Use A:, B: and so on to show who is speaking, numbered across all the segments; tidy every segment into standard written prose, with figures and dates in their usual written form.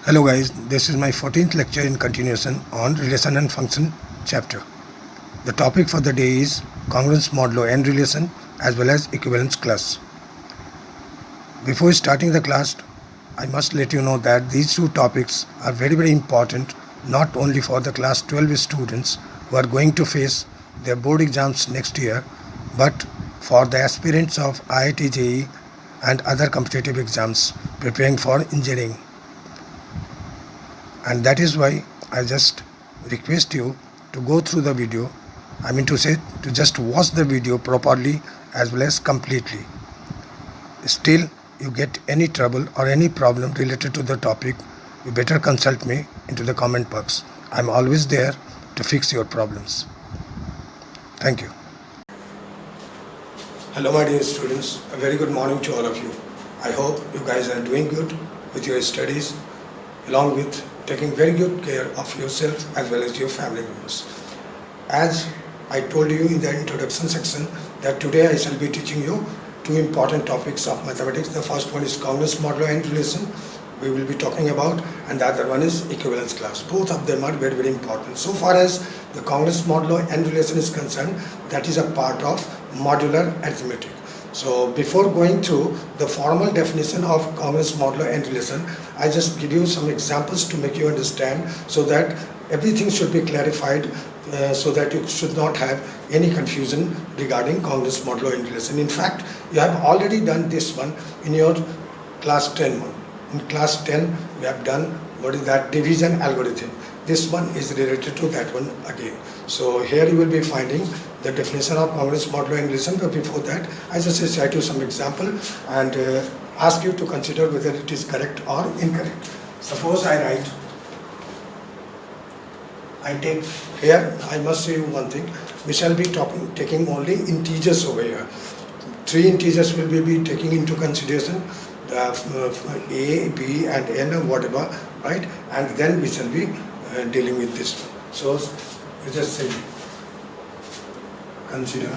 A: Hello guys, this is my 14th lecture in continuation on relation and function chapter. The topic for the day is congruence modulo and relation as well as equivalence class. Before starting the class, I must let you know that these two topics are very important not only for the class 12 students who are going to face their board exams next year, but for the aspirants of IIT JEE and other competitive exams preparing for engineering. And that is why I just request you to go through the video. I mean to say, to just watch the video properly as well as completely. Still you get any trouble or any problem related to the topic, you better consult me into the comment box. I'm always there to fix your problems. Thank you. Hello my dear students, a very good morning to all of you. I hope you guys are doing good with your studies, along with taking very good care of yourself as well as your family members. As I told you in the introduction section that today I shall be teaching you two important topics of mathematics. The first one is congruence modulo and relation we will be talking about, and the other one is equivalence class. Both of them are very important. So far as the congruence modulo and relation is concerned, that is a part of modular arithmetic. So before going through the formal definition of congruence modulo and relation, I just give you some examples to make you understand so that everything should be clarified, so that you should not have any confusion regarding congruence modulo and relation. In fact, you have already done this one in your class 10 one. In class 10, we have done what is that division algorithm. This one is related to that one again. So here you will be finding the definition of congruence modulo and relation, but before that I just cite you some example and ask you to consider whether it is correct or incorrect. Suppose I write, I take here, I must say you one thing, we shall be taking only integers over here. Three integers will be taking into consideration, a, b and n, whatever, right? And then we shall be dealing with this one. So we just say consider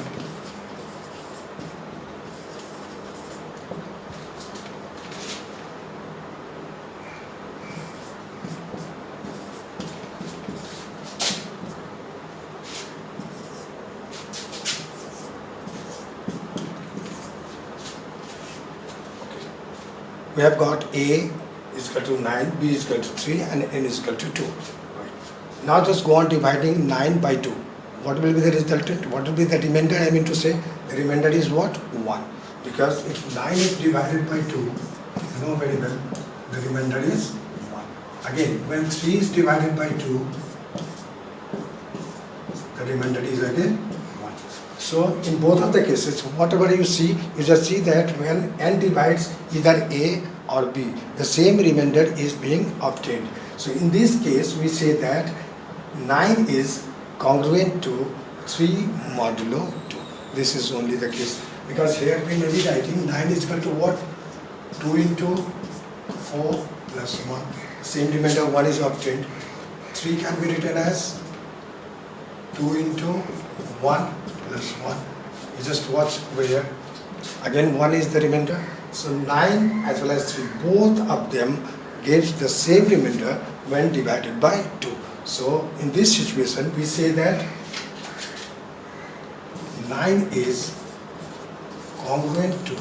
A: we have got a is equal to 9, b is equal to 3 and n is equal to 2. Right. Now just go on dividing 9 by 2. What will be the resultant? What will be the remainder? I mean to say the remainder is what? 1. Because if 9 is divided by 2, you know very well, the remainder is 1. Again, when 3 is divided by 2, the remainder is again 1. So in both of the cases, whatever you see, you just see that when n divides either a or b, the same remainder is being obtained. So in this case, we say that 9 is congruent to 3 modulo 2. This is only the case, because here we may be writing 9 is equal to what? 2 into 4 plus 1. Same remainder 1 is obtained. 3 can be written as 2 into 1 plus 1. You just watch over here. Again 1 is the remainder. So 9 as well as 3, both of them gives the same remainder when divided by 2. So in this situation we say that 9 is congruent to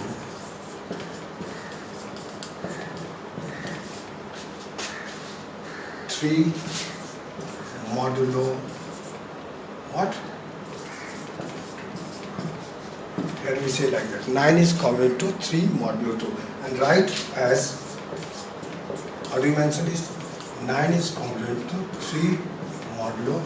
A: 3 modulo what? Here we say like that. 9 is congruent to 3 modulo 2. And write as, how do you mention this? 9 is congruent to 3 modulo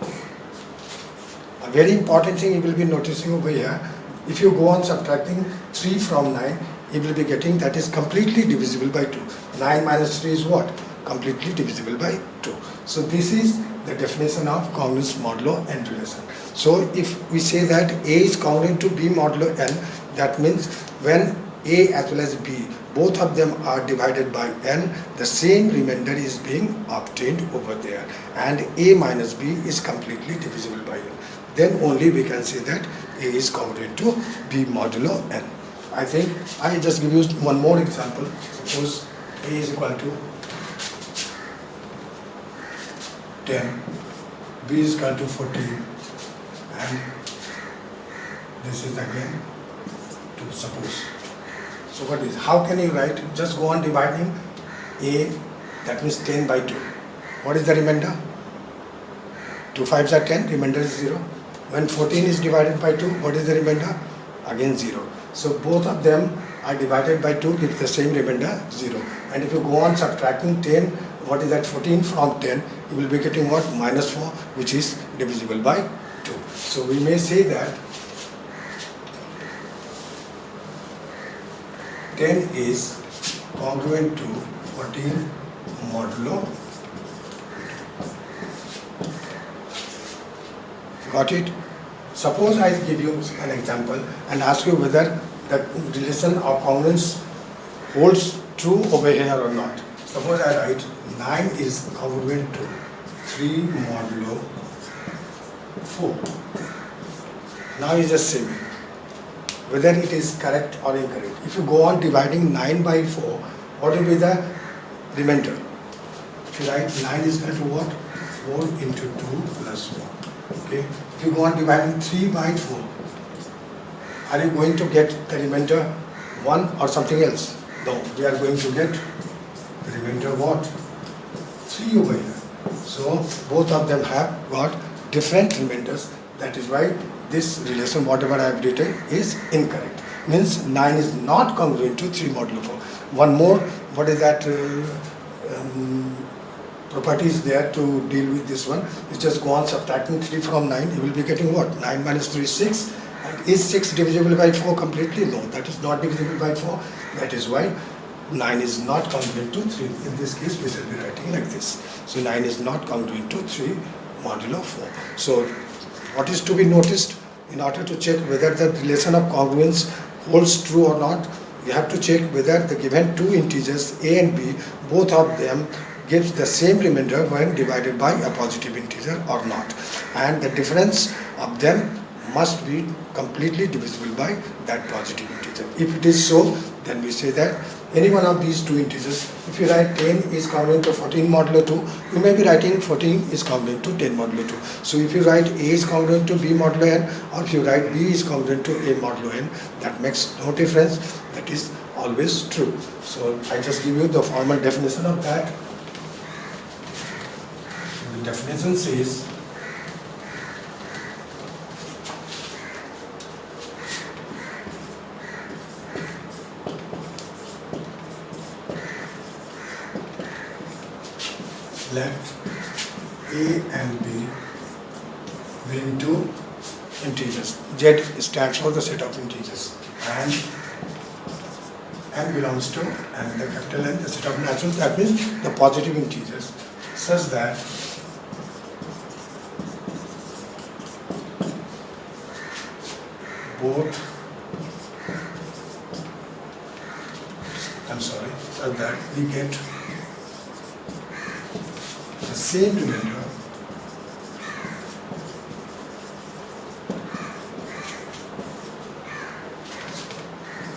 A: 2. A very important thing you will be noticing over here, if you go on subtracting 3 from 9, you will be getting that is completely divisible by 2. 9 minus 3 is what? Completely divisible by 2. So this is the definition of congruence modulo and relation. So if we say that a is congruent to b modulo n, that means when a as well as b, both of them are divided by n, the same remainder is being obtained over there, and a minus b is completely divisible by n. Then only we can say that a is congruent to b modulo n. I think I just give you one more example. Suppose A is equal to 10, B is equal to 14, and this is again 2, suppose. So what is, how can you write? Just go on dividing A, that means 10 by 2. What is the remainder? 2 5s are 10, remainder is 0. When 14 is divided by 2, what is the remainder? Again 0. So both of them are divided by 2, gives the same remainder 0. And if you go on subtracting 10, what is that, 14 from 10, you will be getting what? Minus 4, which is divisible by 2. So we may say that 10 is congruent to 14 modulo. Got it? Suppose I give you an example and ask you whether the relation of congruence holds true over here or not. Suppose I write 9 is congruent to 3 modulo 4. Now you just say me whether it is correct or incorrect. If you go on dividing 9 by 4, what will be the remainder? If you write 9 is equal to what? 4 into 2 plus 1. Okay. If you go on dividing 3 by 4, are you going to get the remainder 1 or something else? No, we are going to get the remainder what? 3 over here. So both of them have got different remainders. That is why this relation, whatever I have written, is incorrect. Means 9 is not congruent to 3 modulo 4. One more, what is that property is there to deal with this one? You just go on subtracting 3 from 9, you will be getting what? 9 minus 3 is 6. And is 6 divisible by 4 completely? No, that is not divisible by 4. That is why 9 is not congruent to 3. In this case, we shall be writing like this. So 9 is not congruent to 3 modulo 4. So what is to be noticed? In order to check whether the relation of congruence holds true or not, you have to check whether the given two integers a and b, both of them gives the same remainder when divided by a positive integer or not. And the difference of them must be completely divisible by that positive integer. If it is so, then we say that any one of these two integers, if you write 10 is congruent to 14 modulo 2, you may be writing 14 is congruent to 10 modulo 2. So if you write a is congruent to b modulo n, or if you write b is congruent to a modulo n, that makes no difference. That is always true. So I just give you the formal definition of that. The definition says let a and b be into integers. Z stands for the set of integers, and n belongs to, and the capital N, the set of naturals, that means the positive integers, such that both, such that we get the same remainder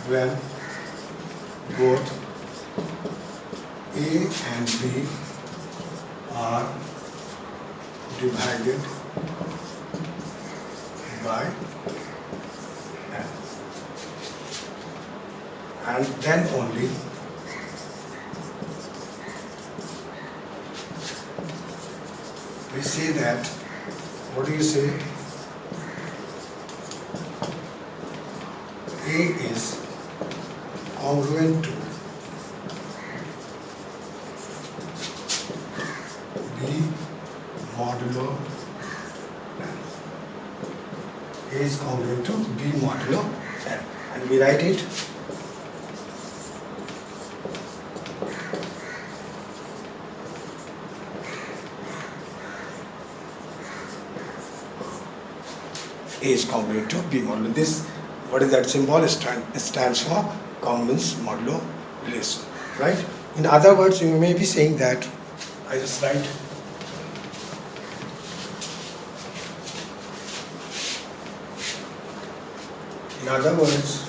A: when both a and b are divided by n, and then only we say that, what do you say? A is congruent to b modulo n. A is congruent to b modulo n, and we write it A is congruent to B modulo. This, what is that symbol? It stands for congruence modulo relation, right? In other words, you may be saying that, I just write in other words,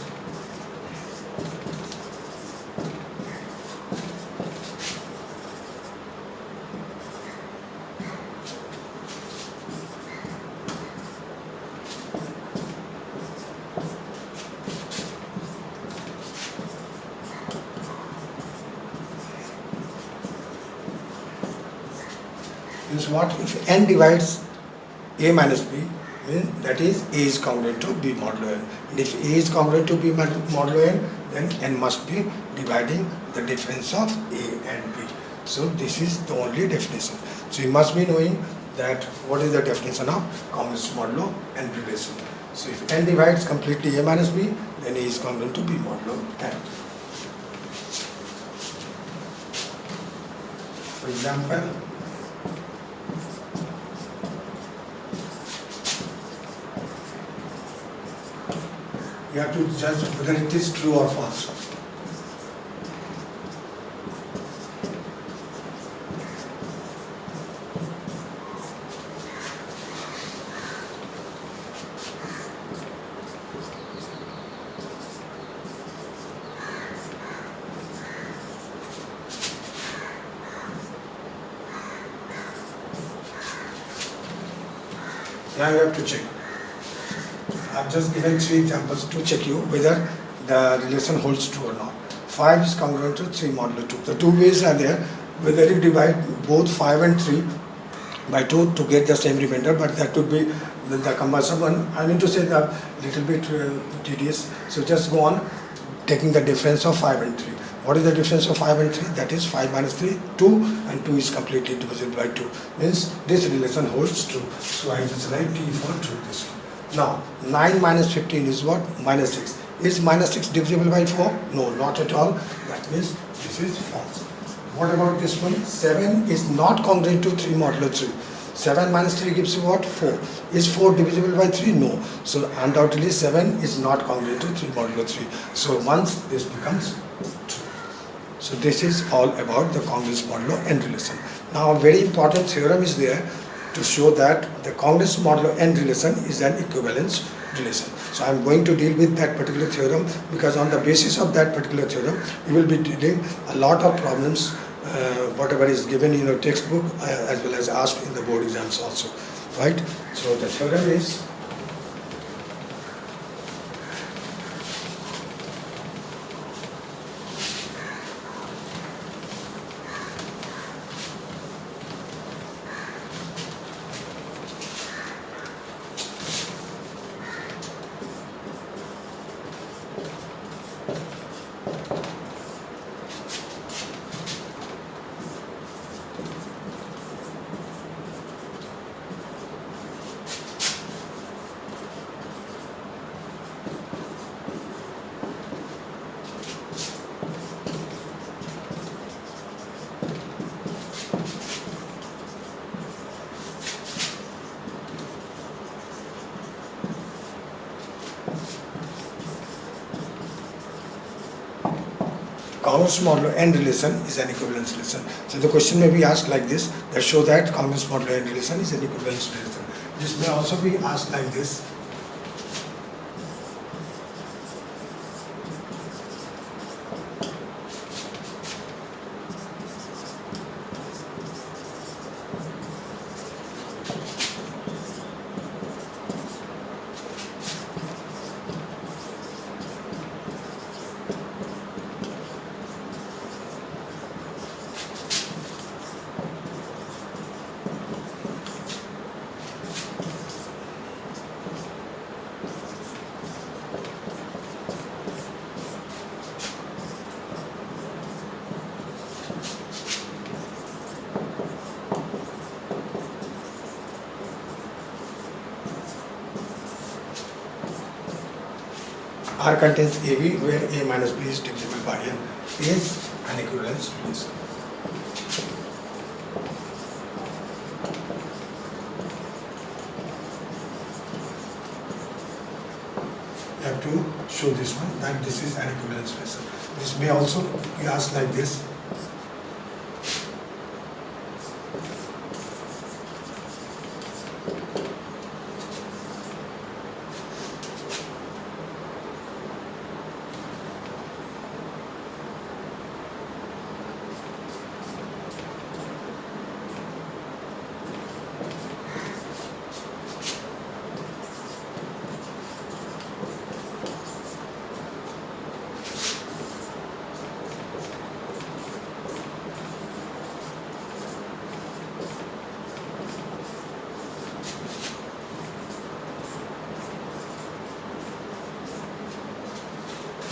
A: Means what? If n divides a minus b, means that is a is congruent to b modulo n. And if a is congruent to b modulo n, then n must be dividing the difference of a and b. So this is the only definition. So you must be knowing that what is the definition of congruence modulo n relation. So if n divides completely a minus b, then a is congruent to b modulo n. For example, you have to judge whether it is true or false. Now you have to check. I've just given 3 examples to check you whether the relation holds true or not. 5 is congruent to 3 modulo 2. The 2 ways are there. Whether you divide both 5 and 3 by 2 to get the same remainder, but that would be the conversion one. I mean to say that little bit tedious. So just go on taking the difference of 5 and 3. What is the difference of 5 and 3? That is 5 minus 3, 2, and 2 is completely divisible by 2. Means this relation holds true. So I just write T for true this one. Now 9 minus 15 is what? Minus 6. Is minus 6 divisible by 4? No, not at all. That means this is false. What about this one? 7 is not congruent to 3 modulo 3. 7 minus 3 gives you what? 4. Is 4 divisible by 3? No. So undoubtedly 7 is not congruent to 3 modulo 3. So once this becomes true. So this is all about the congruence modulo n relation. Now a very important theorem is there to show that the congruence modulo n relation is an equivalence relation. So I am going to deal with that particular theorem, because on the basis of that particular theorem you will be dealing a lot of problems, whatever is given in your textbook as well as asked in the board exams also, right? So the theorem is congruence modulo n relation is an equivalence relation. So the question may be asked like this, that show that congruence modulo n relation is an equivalence relation. This may also be asked like this. R contains AB, where A minus B is divisible by N, is an equivalence relation. You have to show this one, that this is an equivalence relation. This may also be asked like this.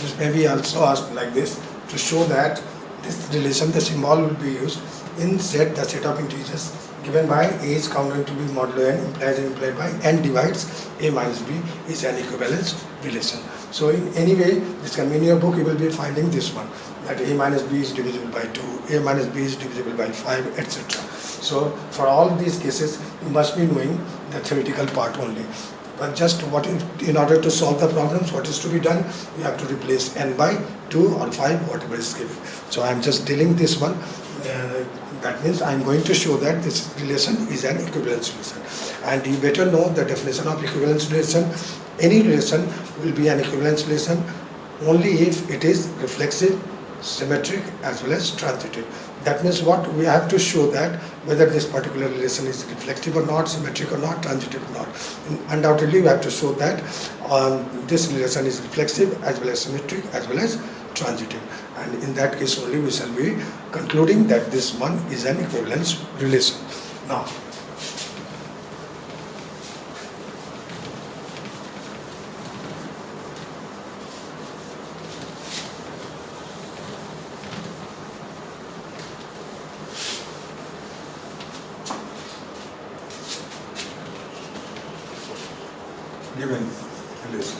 A: This may be also asked like this to show that this relation, the symbol will be used in Z, the set of integers given by A is counted to be modulo n implies and implied by n divides A minus B is an equivalence relation. So in any way, this can be in your book, you will be finding this one, that A minus B is divisible by 2, A minus B is divisible by 5, etc. So for all these cases, you must be knowing the theoretical part only. But just in order to solve the problems, what is to be done? You have to replace n by 2 or 5, whatever is given. So I am just dealing this one. That means I am going to show that this relation is an equivalence relation. And you better know the definition of equivalence relation. Any relation will be an equivalence relation only if it is reflexive, symmetric as well as transitive. That means what? We have to show that whether this particular relation is reflective or not, symmetric or not, transitive or not. Undoubtedly we have to show that this relation is reflexive as well as symmetric as well as transitive. And in that case only we shall be concluding that this one is an equivalence relation. Now, given relation.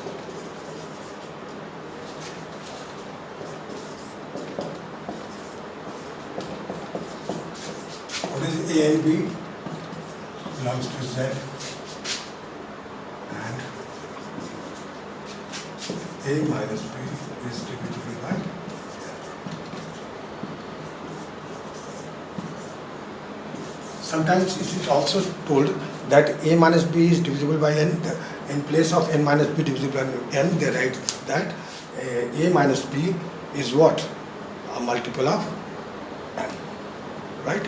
A: What is A and B? Belongs to Z, and A minus B is divisible by N. Sometimes it is also told that A minus B is divisible by N. In place of N minus B divisible by N, they write that A minus B is what? A multiple of N, right?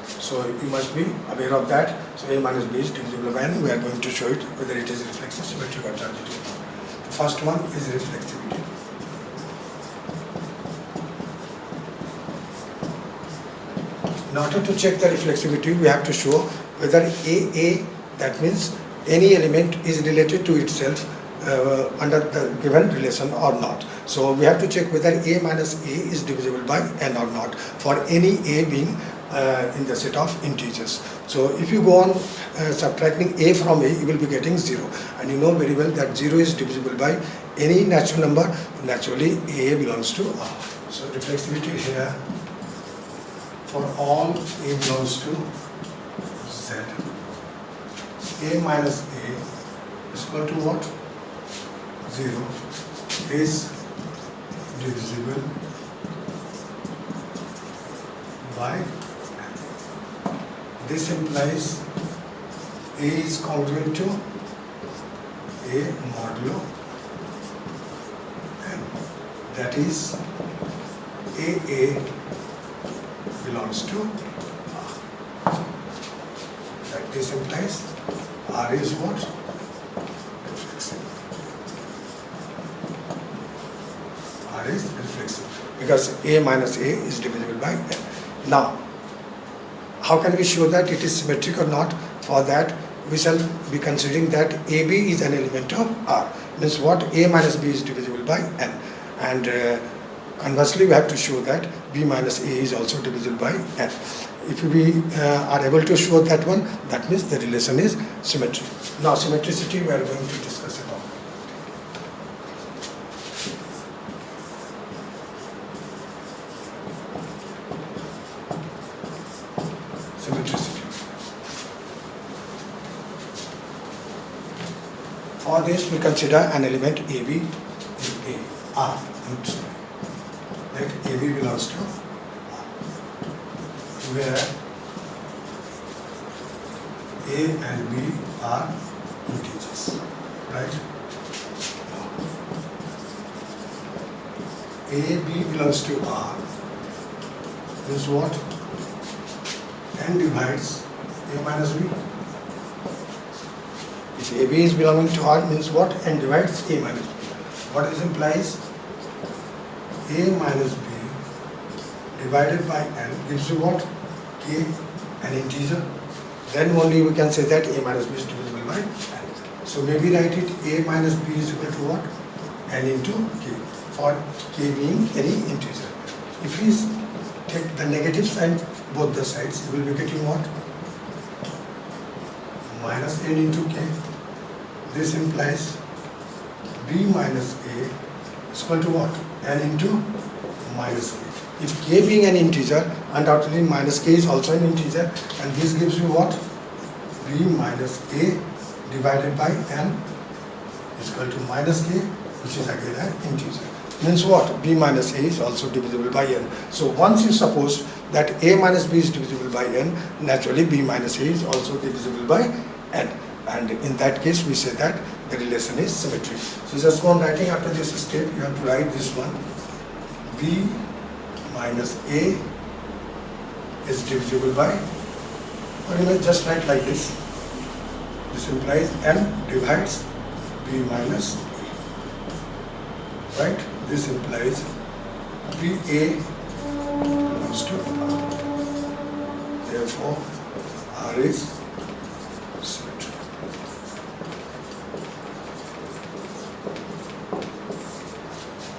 A: So you must be aware of that. So A minus B is divisible by N. We are going to show it whether it is reflexive, symmetric or transitive. The first one is reflexivity. In order to check the reflexivity, we have to show whether AA, that means any element, is related to itself under the given relation or not. So we have to check whether A minus A is divisible by N or not for any A being in the set of integers. So if you go on subtracting A from A, you will be getting 0. And you know very well that 0 is divisible by any natural number. Naturally, A belongs to R. So reflexivity here for all A belongs to Z. A minus A is equal to what? 0 is divisible by N. This implies A is congruent to A modulo N. That is AA belongs to R. That this implies R is what? Reflexive. R is reflexive because A minus A is divisible by N. Now, how can we show that it is symmetric or not? For that, we shall be considering that AB is an element of R. Means what? A minus B is divisible by N. And conversely, we have to show that B minus A is also divisible by N. If we are able to show that one, that means the relation is symmetric. Now, symmetricity we are going to discuss about. Symmetricity. For this, we consider an element AB in A. R. That AB belongs to R, where A and B are integers, right? AB belongs to R is what? N divides A minus B. If AB is belonging to R means what? N divides A minus B. What this implies? A minus B divided by N gives you what? K, an integer. Then only we can say that A minus B is divisible by N. So maybe write it A minus B is equal to what? n into k, for k being any integer. If we take the negative sign both the sides, we will be getting what? Minus n into k. This implies b minus a is equal to what? N into minus k. If k being an integer, undoubtedly minus k is also an integer, and this gives you what? B minus a divided by n is equal to minus k, which is again an integer. Means what? B minus a is also divisible by n. So once you suppose that a minus b is divisible by n, naturally b minus a is also divisible by n. And in that case, we say that the relation is symmetric. So just go on writing after this step, you have to write this one. B minus a is divisible by, or you may just write like this. This implies n divides b minus a. Right? This implies BA belongs to R. Therefore, R is symmetric.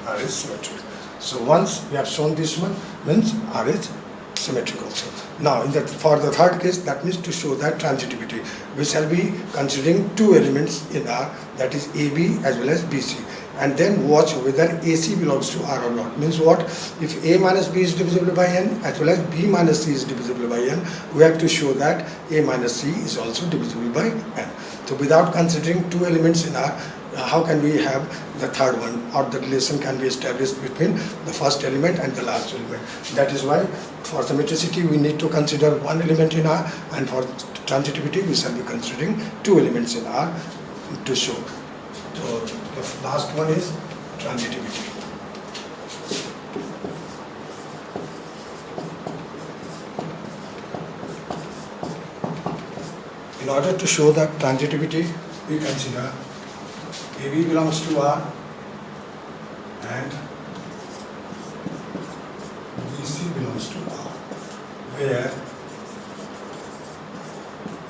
A: R is symmetric. So once we have shown this one, means R is symmetric also. Now, for the third case, that means to show that transitivity, we shall be considering two elements in R, that is AB as well as BC. And then watch whether AC belongs to R or not. Means what? If A minus B is divisible by n as well as B minus C is divisible by n, we have to show that A minus C is also divisible by n. So without considering two elements in R, how can we have the third one, or the relation can be established between the first element and the last element? That is why for symmetricity we need to consider one element in R, and for transitivity we shall be considering two elements in R to show. So the last one is transitivity. In order to show that transitivity, we consider AB belongs to R and BC belongs to R, where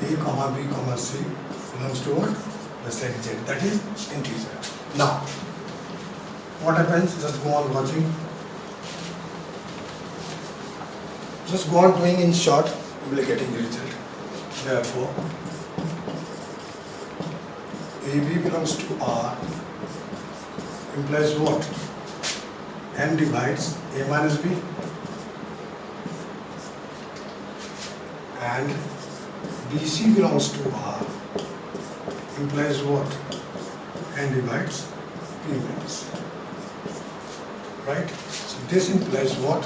A: A comma B comma C belongs to what? The set Z, that is integer. Now, what happens? Just go on watching. Just go on doing in short, you will be getting the result. Therefore, AB belongs to R implies what? N divides A minus B, and BC belongs to R implies what? N divides P minus C. Right? So this implies what?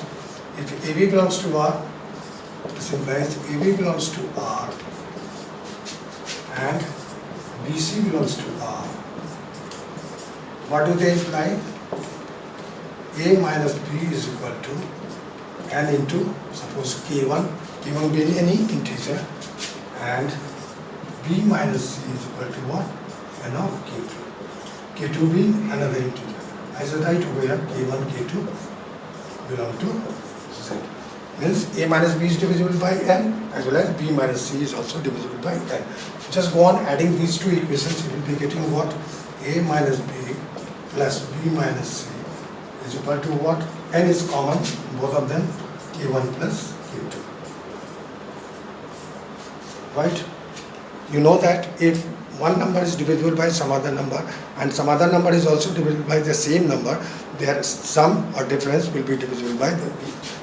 A: If AB belongs to R, this implies AB belongs to R and BC belongs to R. What do they imply? A minus B is equal to N into, suppose K1 being any integer, and B minus C is equal to what? N of K2. K2 being another integer. As I write over here, K1, K2 belong to Z. Means A minus B is divisible by N as well as B minus C is also divisible by N. Just go on adding these two equations, you will be getting what? A minus B plus B minus C is equal to what? N is common, both of them, K1 plus K2. Right? You know that if one number is divisible by some other number and some other number is also divisible by the same number, their sum or difference will be divisible by the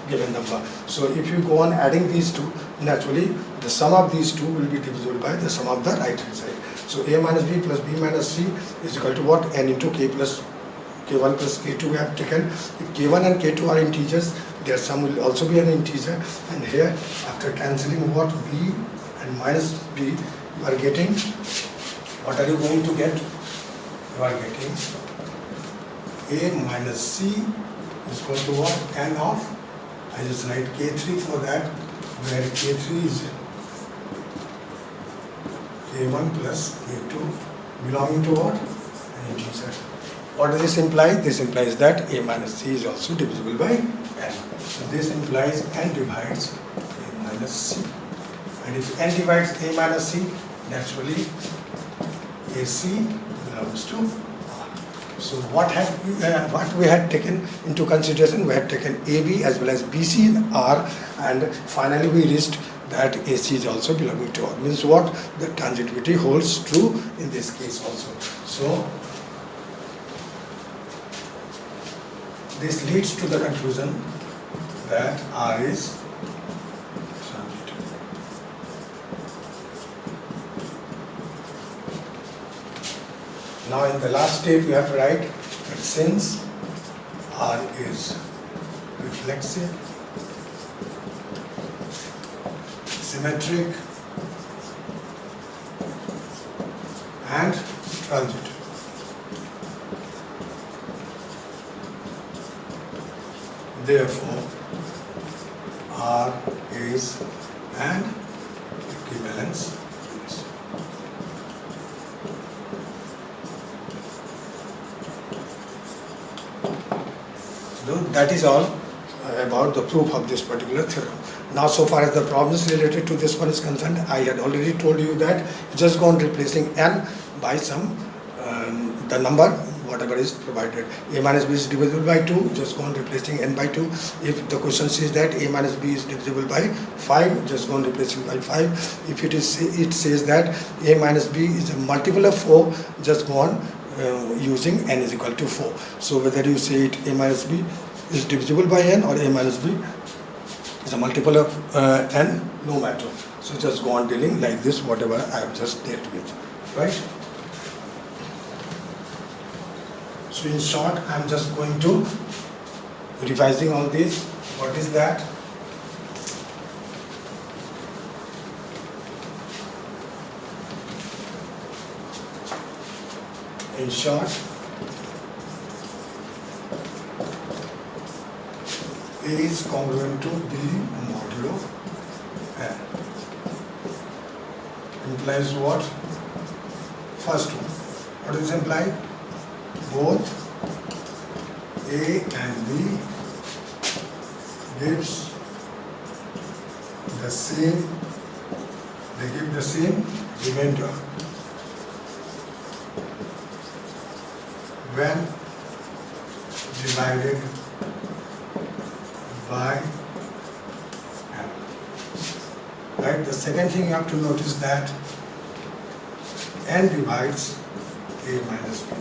A: given number. So if you go on adding these two, naturally the sum of these two will be divisible by the sum of the right hand side. So A minus B plus B minus C is equal to what? N into K plus K1 plus K2 we have taken. If K1 and K2 are integers, their sum will also be an integer, and here after cancelling what? B and minus B, you are getting, what are you going to get? You are getting A minus C is equal to what? N of, I just write K3 for that, where K3 is K1 plus K2 belonging to what? An integer. What does this imply? This implies that A minus C is also divisible by N. So this implies N divides A minus C. And if N divides A minus C, naturally AC belongs to R. So what we had taken into consideration? We had taken AB as well as BC in R, and finally we reached that AC is also belonging to R. Means what? The transitivity holds true in this case also. So this leads to the conclusion that R is transitive. Now in the last step we have to write that since R is reflexive, symmetric and transitive, therefore R is an equivalence. So that is all about the proof of this particular theorem. Now so far as the problems related to this one is concerned, I had already told you that just go on replacing n by some the number whatever is provided. A minus b is divisible by 2, just go on replacing n by 2. If the question says that a minus b is divisible by 5, just go on replacing by 5. If it says that a minus b is a multiple of 4, just go on using n is equal to 4. So whether you say it a minus b is divisible by n or a minus b is a multiple of n, no matter. So just go on dealing like this, whatever I have just dealt with, right? So in short, I am just going to revising all this. What is that? In short, A is congruent to B modulo n. Implies what? First one. What does it imply? Both A and B gives the same, they give the same remainder when divided by n. Right? The second thing you have to notice that n divides A minus B.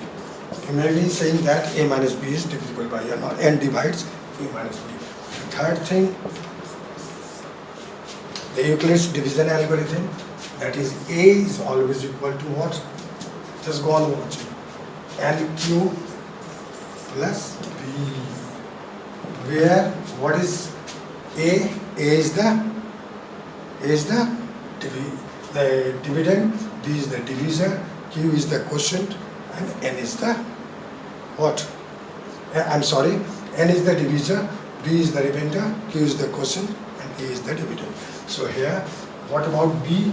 A: You may be saying that A minus B is divisible by n, or n divides A minus B. The third thing, the Euclid's division algorithm, that is A is always equal to what? Just go on watching. NQ plus B, where what is A? A is the dividend, B is the divisor, Q is the quotient, and N is the what? I'm sorry, N is the divisor, B is the remainder, Q is the quotient, and A is the dividend. So here, what about B?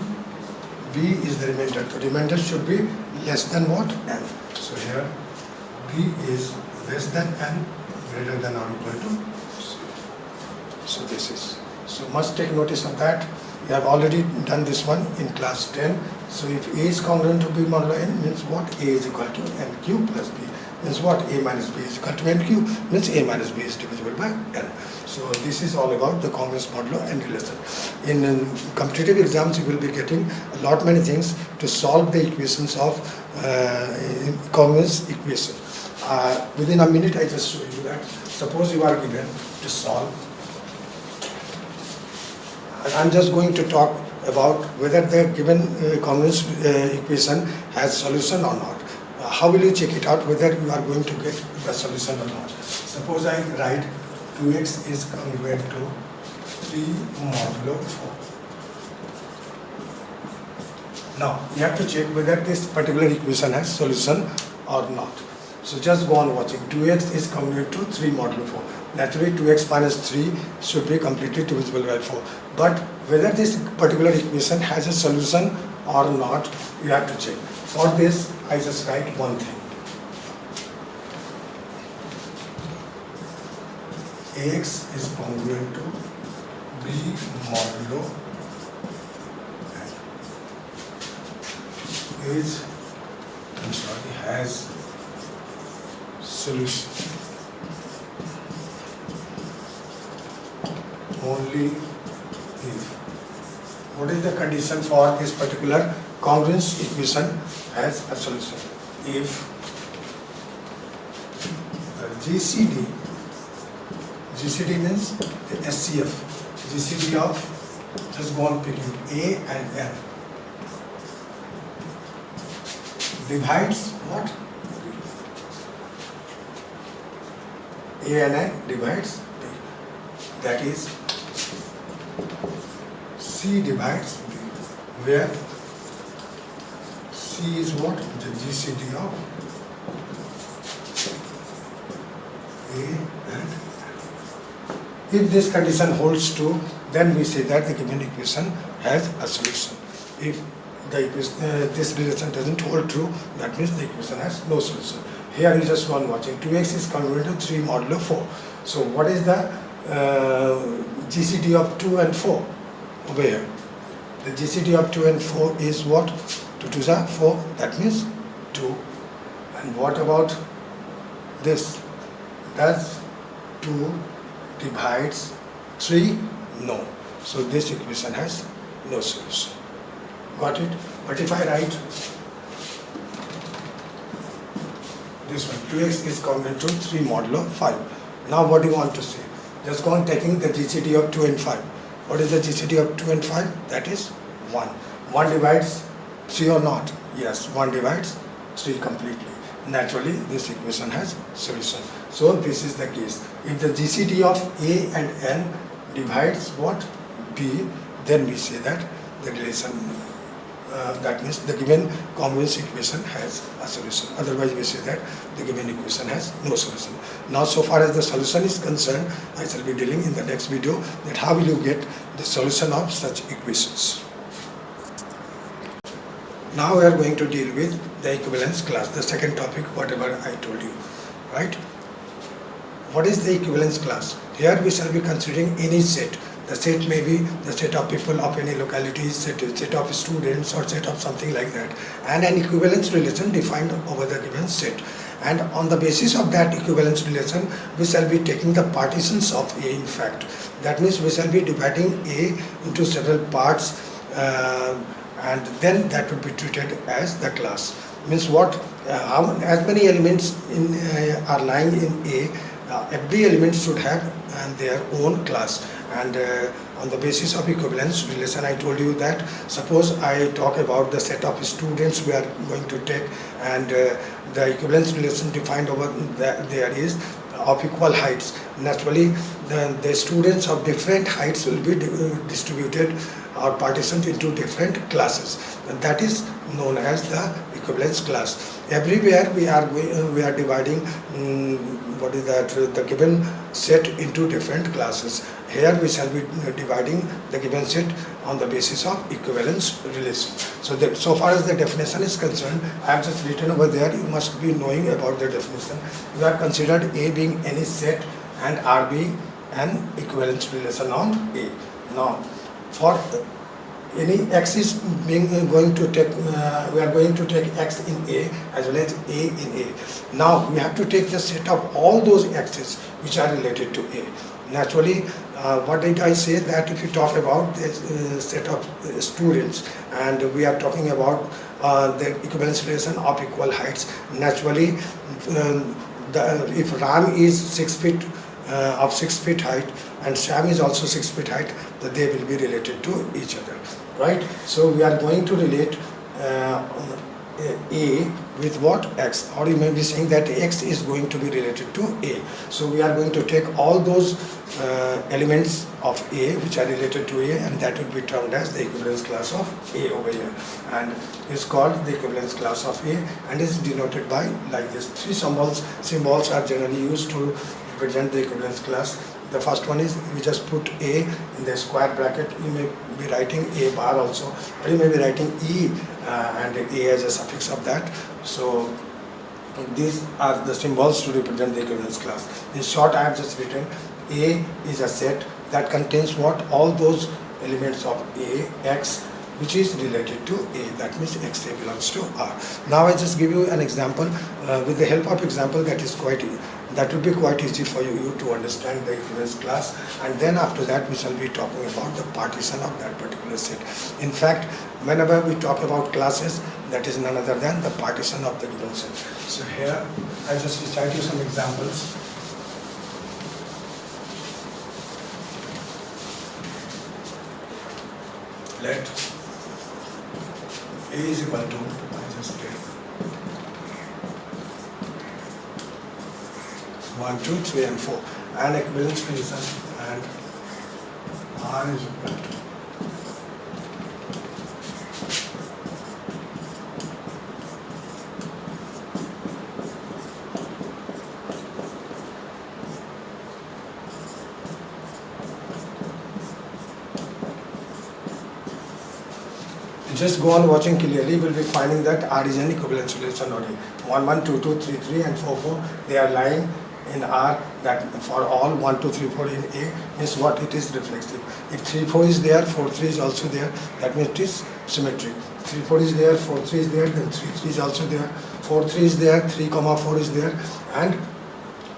A: B is the remainder. The remainder should be less than what? N. So here, B is less than N, greater than or equal to 0. So this is. So must take notice of that. We have already done this one in class 10. So if A is congruent to B modulo N, means what? A is equal to NQ plus B. Means what? A minus B is equal to NQ, means A minus B is divisible by N. So this is all about the congruence modulo N relation. In competitive exams, you will be getting a lot many things to solve the equations of congruence equation. Within a minute, I just show you that. Suppose you are given to solve. I'm just going to talk about whether the given congruence equation has solution or not. How will you check it out whether you are going to get the solution or not? Suppose I write 2x is congruent to 3 modulo 4. Now you have to check whether this particular equation has solution or not. So just go on watching. 2x is congruent to 3 modulo 4. Naturally 2x minus 3 should be completely divisible by 4. But whether this particular equation has a solution or not, you have to check. For this, I just write one thing. Ax is congruent to B modulo has solution. Only if. What is the condition for this particular congruence equation has a solution? If the GCD means the SCF, GCD of, just go on picking A and N, divides what? A and N divides B. That is C divides B, where C is what? The GCD of A and N. If this condition holds true, then we say that the given equation has a solution. If the this relation doesn't hold true, that means the equation has no solution. Here is just one watching. 2x is congruent to 3 modulo 4. So what is the GCD of 2 and 4 over here? The GCD of 2 and 4 is what? 2 2s are 4. That means 2. And what about this? Does 2 divides 3? No. So this equation has no solution. Got it? But if I write this one, 2x is congruent to 3 modulo 5. Now what do you want to say? Just go on taking the GCD of 2 and 5. What is the GCD of 2 and 5? That is 1. 1 divides 3 or not? Yes, 1 divides 3 completely. Naturally, this equation has solution. So this is the case. If the GCD of A and N divides what? B, then we say that the relation, that means the given congruence equation has a solution. Otherwise, we say that the given equation has no solution. Now, so far as the solution is concerned, I shall be dealing in the next video that how will you get the solution of such equations. Now we are going to deal with the equivalence class, the second topic, whatever I told you, right? What is the equivalence class? Here we shall be considering any set. The set may be the set of people of any locality, set of students, or set of something like that, and an equivalence relation defined over the given set. And on the basis of that equivalence relation, we shall be taking the partitions of A. In fact, that means we shall be dividing A into several parts, and then that would be treated as the class. Means what? As many elements are lying in A, every element should have their own class. And on the basis of equivalence relation, I told you that suppose I talk about the set of students we are going to take, and the equivalence relation defined over there is of equal heights. Naturally, the students of different heights will be distributed or partitioned into different classes, and that is known as the equivalence class. Everywhere we are dividing what is that, the given set into different classes. Here we shall be dividing the given set on the basis of equivalence relation. So that so far as the definition is concerned, I have just written over there. You must be knowing about the definition. You have considered A being any set and R being an equivalence relation on A. Now, for any x is going to take, we are going to take x in A as well as A in A. Now we have to take the set of all those x's which are related to A. Naturally, what did I say, that if you talk about the set of students and we are talking about the equivalence relation of equal heights, naturally if Ram is 6 feet of 6 feet height and Sam is also 6 feet height, that they will be related to each other, right? So we are going to relate A with what? X, or you may be saying that X is going to be related to A. So we are going to take all those elements of A which are related to A, and that would be termed as the equivalence class of A over here, and is called the equivalence class of A, and is denoted by like this. Three symbols are generally used to represent the equivalence class. The first one is we just put A in the square bracket. You may be writing A bar also, or you may be writing E and A as a suffix of that. So these are the symbols to represent the equivalence class. In short, I have just written A is a set that contains what? All those elements of A, X, which is related to A. That means XA belongs to R. Now I just give you an example. With the help of example, that will be quite easy for you to understand the equivalence class, and then after that we shall be talking about the partition of that particular set. In fact, whenever we talk about classes, that is none other than the partition of the given set. So here I just recite you some examples. Let A is equal to, I just take 1, 2, 3 and 4, and equivalence relation, and R is equal to just go on watching clearly, you will be finding that R is an equivalence relation only. 1, 1, 2, 2, 3, 3 and 4, 4, they are lying in R. That for all 1, 2, 3, 4 in A means what? It is reflexive. If 3, 4 is there, 4, 3 is also there, that means it is symmetric. 3, 4 is there, 4, 3 is there, then 3, 3 is also there, 4, 3 is there, 3, 4 is there, and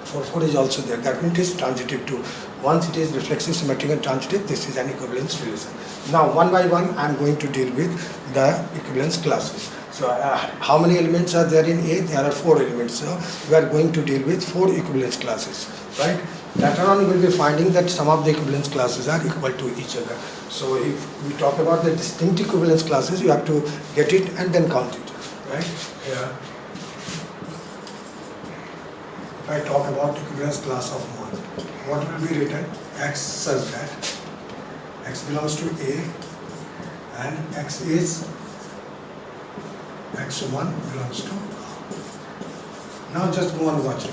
A: 4, 4 is also there. That means it is transitive too. Once it is reflexive, symmetric and transitive, this is an equivalence relation. Now one by one I am going to deal with the equivalence classes. So how many elements are there in A? There are 4 elements. So we are going to deal with 4 equivalence classes, right? Later on you will be finding that some of the equivalence classes are equal to each other. So if we talk about the distinct equivalence classes, you have to get it and then count it, right? Here, if I talk about equivalence class of 1, what will be written? X such that X belongs to A and X is X1 belongs to R. Now just go on watching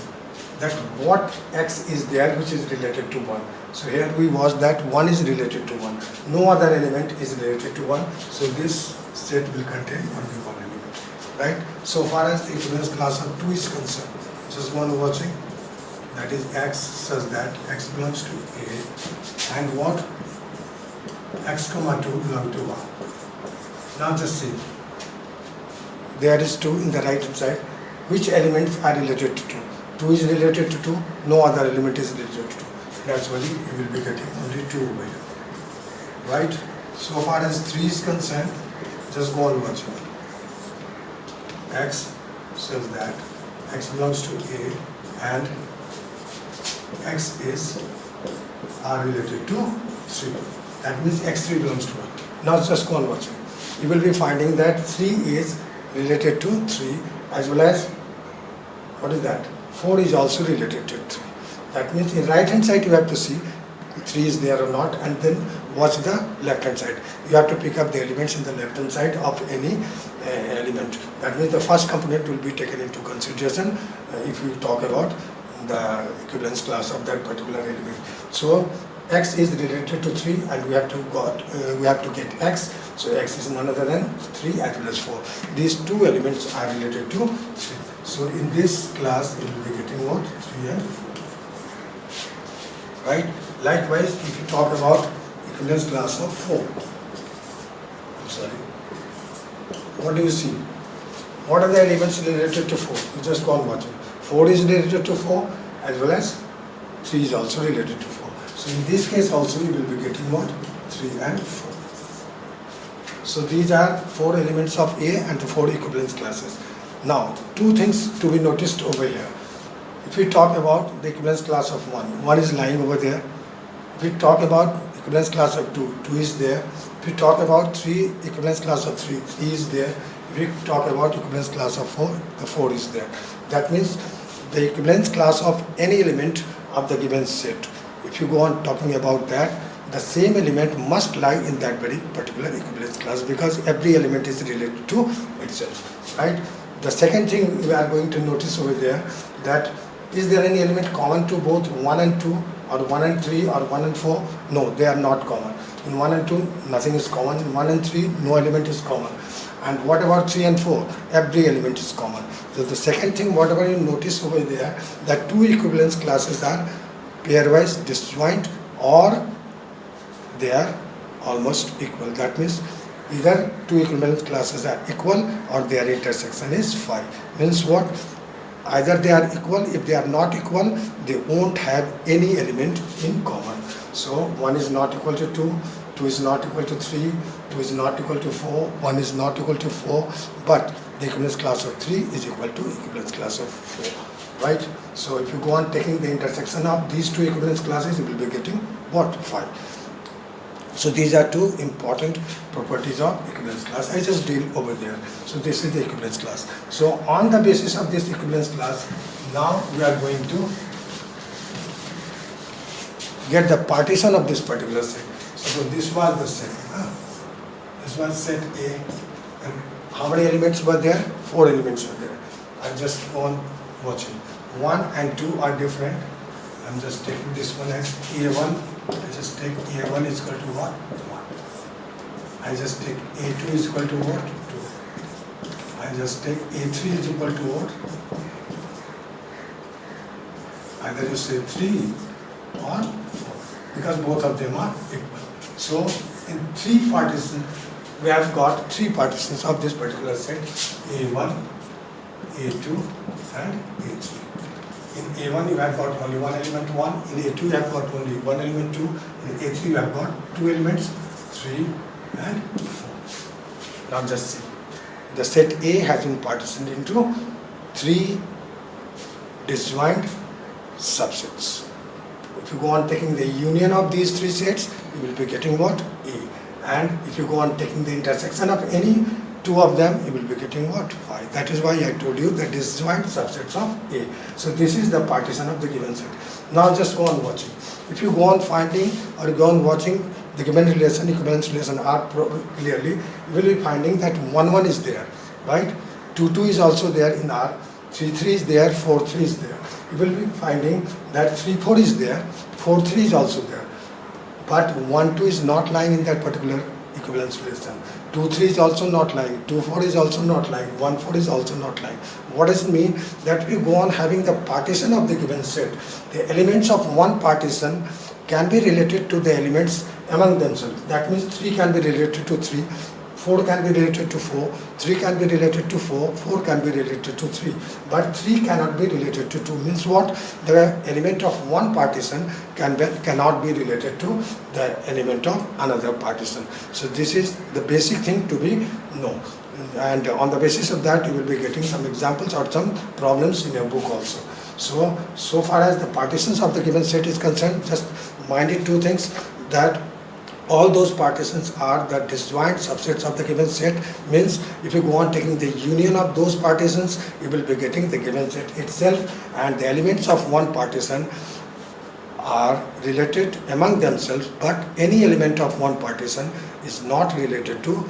A: that what X is there which is related to 1. So here we watch that 1 is related to 1. No other element is related to 1. So this set will contain only 1 element, right? So far as the equivalence class of 2 is concerned, just go on watching. That is X such that X belongs to A and what? X comma 2 belong to 1. Now just see. There is 2 in the right hand side. Which elements are related to 2? 2 is related to 2. No other element is related to 2. That's why you will be getting only 2 over here. Right? So far as 3 is concerned, just go on watching. X says that X belongs to A and X is R related to 3. That means X3 belongs to 1. Now just go on watching. You will be finding that 3 is related to 3 as well as, what is that? 4 is also related to 3. That means in right hand side you have to see 3 is there or not, and then watch the left hand side. You have to pick up the elements in the left hand side of any element. That means the first component will be taken into consideration if we talk about the equivalence class of that particular element. So X is related to 3 and we have to get X. So X is none other than 3 as well as 4. These 2 elements are related to 3. So in this class you will be getting what? 3 and 4. Right? Likewise, if you talk about equivalence class of 4. I'm sorry. What do you see? What are the elements related to 4? You just go on watching. 4 is related to 4 as well as 3 is also related to 4. So in this case also you will be getting what? 3 and 4. So these are 4 elements of A and the 4 equivalence classes. Now 2 things to be noticed over here. If we talk about the equivalence class of 1 is lying over there. If we talk about equivalence class of 2 is there. If we talk about 3, equivalence class of 3 is there. If we talk about equivalence class of 4, the 4 is there. That means the equivalence class of any element of the given set. If you go on talking about that, the same element must lie in that very particular equivalence class because every element is related to itself, right? The second thing we are going to notice over there, that is there any element common to both 1 and 2 or 1 and 3 or 1 and 4? No, they are not common. In 1 and 2, nothing is common. In 1 and 3, no element is common. And what about 3 and 4? Every element is common. So the second thing, whatever you notice over there, that 2 equivalence classes are pairwise disjoint or they are almost equal. That means Either two equivalence classes are equal or their intersection is phi. Means what? Either they are equal. If they are not equal, they won't have any element in common. So 1 is not equal to 2, 2 is not equal to 3, 2 is not equal to 4, 1 is not equal to 4, but the equivalence class of 3 is equal to equivalence class of 4, right? So if you go on taking the intersection of these two equivalence classes, you will be getting what? Phi. So these are two important properties of equivalence class. I just deal over there. So this is the equivalence class. So on the basis of this equivalence class, now we are going to get the partition of this particular set. So this was the set. This was set A. And how many elements were there? 4 elements were there. I'm just on watching. 1 and 2 are different. I'm just taking this one as A1. I just take A1 is equal to what? 1. I just take A2 is equal to what? 2. I just take A3 is equal to what? Either you say 3 or 4, because both of them are equal. So in 3 partitions, we have got 3 partitions of this particular set: A1, A2 and A3. In A1 you have got only one element 1, in A2 you have got only one element 2, in A3 you have got 2 elements 3 and 4. Now just see, the set A has been partitioned into 3 disjoint subsets. If you go on taking the union of these 3 sets, you will be getting what? A. And if you go on taking the intersection of any 2 of them, you will be getting what? Phi. That is why I told you the disjoint subsets of A. So this is the partition of the given set. Now just go on watching. If you go on finding or go on watching the given relation, equivalence relation R clearly, you will be finding that 1, 1 is there, right? 2, 2 is also there in R. 3, 3 is there, 4, 3 is there. You will be finding that 3, 4 is there, 4, 3 is also there. But 1, 2 is not lying in that particular equivalence relation. 2, 3 is also not lying. 2, 4 is also not lying. 1, 4 is also not lying. What does it mean? That we go on having the partition of the given set. The elements of one partition can be related to the elements among themselves. That means 3 can be related to 3. 4 can be related to 4, 3 can be related to 4, 4 can be related to 3, but 3 cannot be related to 2. Means what? The element of one partition cannot be related to the element of another partition. So this is the basic thing to be known, and on the basis of that you will be getting some examples or some problems in your book also. So far as the partitions of the given set is concerned, just mind it 2 things, that all those partitions are the disjoint subsets of the given set. Means if you go on taking the union of those partitions, you will be getting the given set itself, and the elements of one partition are related among themselves, but any element of one partition is not related to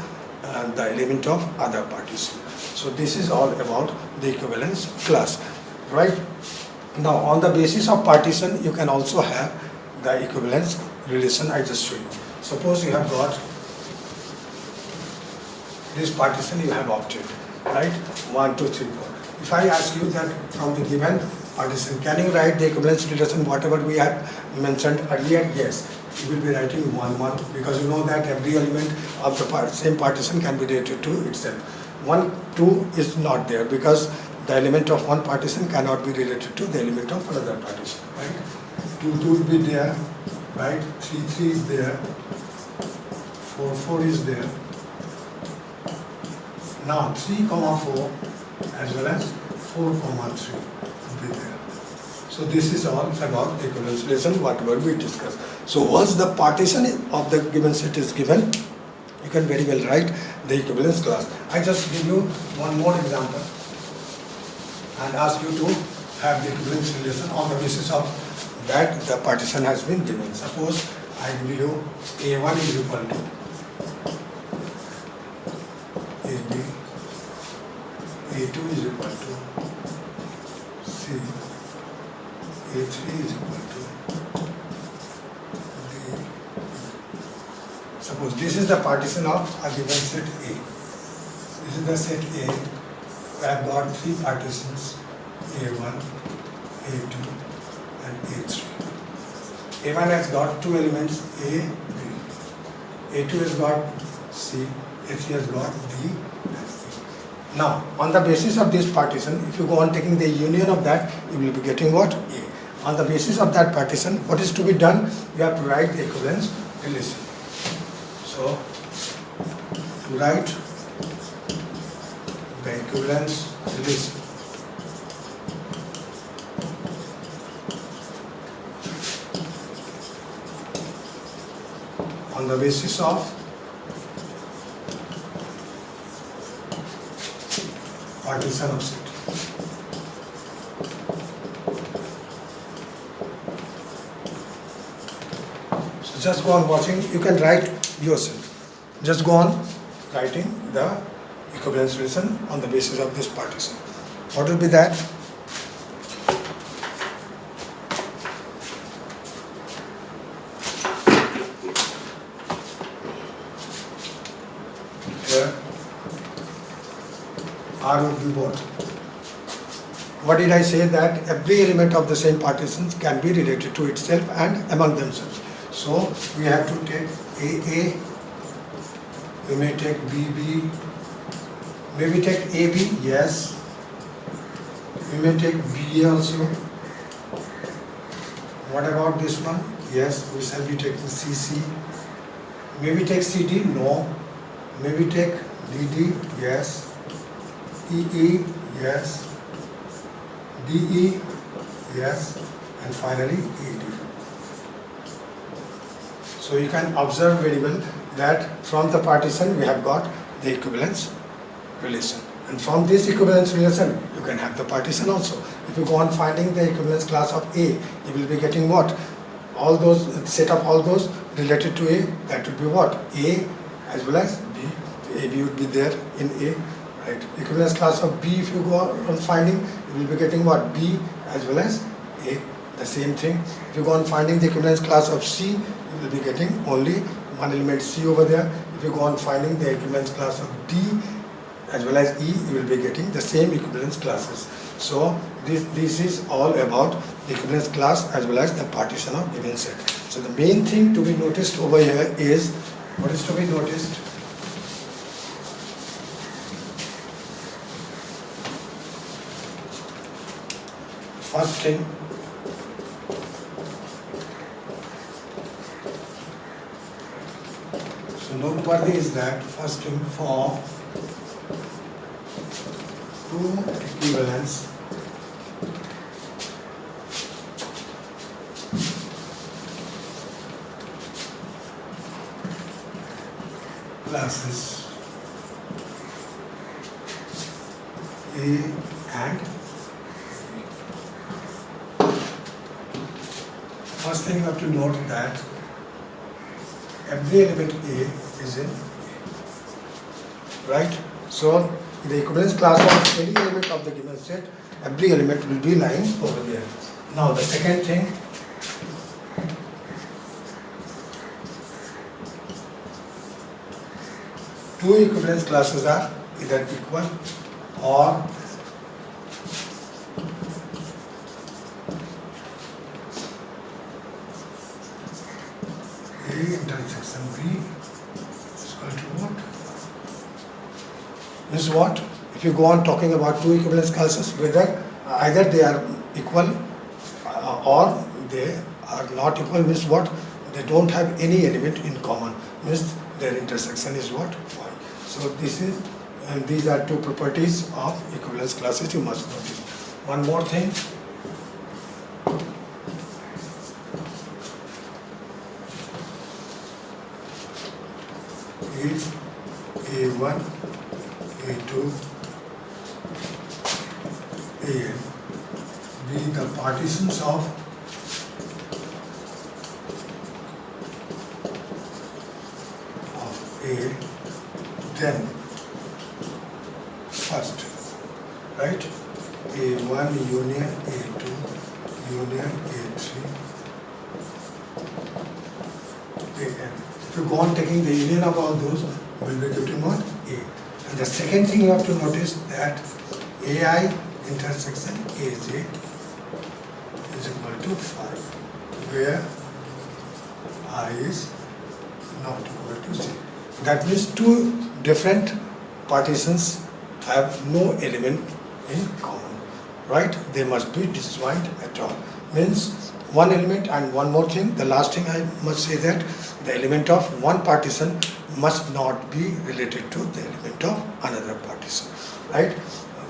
A: the element of other partition. So this is all about the equivalence class, right? Now on the basis of partition, you can also have the equivalence relation I just showed you. Suppose you have got this partition you have obtained, right? 1, 2, 3, 4. If I ask you that from the given partition, can you write the equivalence relation whatever we have mentioned earlier? Yes. You will be writing 1, 1, because you know that every element of the same partition can be related to itself. 1, 2 is not there because the element of one partition cannot be related to the element of another partition, right? 2, 2 will be there, right? 3, 3 is there, 4, 4 is there. Now 3, 4 as well as 4, 3 will be there. So this is all about the equivalence relation, whatever we discussed. So once the partition of the given set is given, you can very well write the equivalence class. I just give you one more example and ask you to have the equivalence relation on the basis of that the partition has been given. Suppose I give you A1 is equal to AB, A2 is equal to C, A3 is equal to D. Suppose this is the partition of a given set A. This is the set A. I have got 3 partitions, A1, A2 and A3. A1 has got 2 elements, A, B. A2 has got C, A3 has got B and C. Now, on the basis of this partition, if you go on taking the union of that, you will be getting what? A. On the basis of that partition, what is to be done? You have to write the equivalence relation. So, to write the equivalence relation, on the basis of partition of set. So just go on watching, you can write yourself. Just go on writing the equivalence relation on the basis of this partition. What will be that? Here R would be what? What did I say? That every element of the same partitions can be related to itself and among themselves. So we have to take AA, we may take BB, maybe take AB, yes. We may take BA also. What about this one? Yes, we shall be taking CC. Maybe take CD, no. Maybe take DD, yes. EE, yes. DE, yes. And finally ED. So you can observe very well that from the partition we have got the equivalence relation. And from this equivalence relation you can have the partition also. If you go on finding the equivalence class of A, you will be getting what? All those, set up all those related to A, that would be what? A as well as B. AB would be there in A. Right. Equivalence class of B, if you go on finding, you will be getting what? B as well as A. The same thing. If you go on finding the equivalence class of C, you will be getting only one element C over there. If you go on finding the equivalence class of D as well as E, you will be getting the same equivalence classes. So this is all about the equivalence class as well as the partition of given set. So the main thing to be noticed over here is, what is to be noticed? First thing, so noteworthy is that first thing, for two equivalence classes A and first thing you have to note that every element A is in A, right? So the equivalence class of any element of the given set, every element will be lying over there. Now the second thing, two equivalence classes are either equal or A intersection B is equal to what? Means what? If you go on talking about two equivalence classes, whether either they are equal or they are not equal, means what? They don't have any element in common, means their intersection is what? Y. So this is, and these are two properties of equivalence classes you must notice. One more thing. Is A1, A2, AN be the partitions of A, then first, right? A1 union A2 union A3 AN. If you go on taking the union of all those, you will be getting what? A. And the second thing you have to notice that AI intersection AJ is equal to 5, where I is not equal to 0. That means different partitions have no element in common, right? They must be disjoint at all. Means one element. And one more thing, the last thing I must say, that the element of one partition must not be related to the element of another partition, right?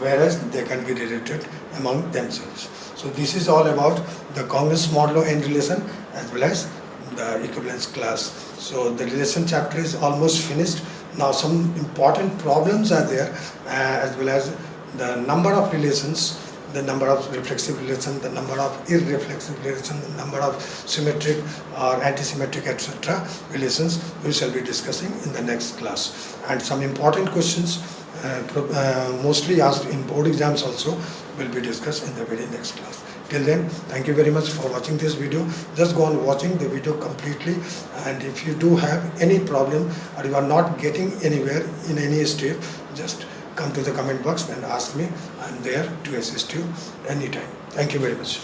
A: Whereas they can be related among themselves. So this is all about the congruence modulo n relation as well as the equivalence class. So the relation chapter is almost finished. Now some important problems are there, as well as the number of relations, the number of reflexive relation, the number of irreflexive relation, the number of symmetric or antisymmetric etc. relations we shall be discussing in the next class. And some important questions mostly asked in board exams also will be discussed in the very next class. Till then, thank you very much for watching this video. Just go on watching the video completely, and if you do have any problem or you are not getting anywhere in any step, just come to the comment box and ask me. I am there to assist you anytime. Thank you very much.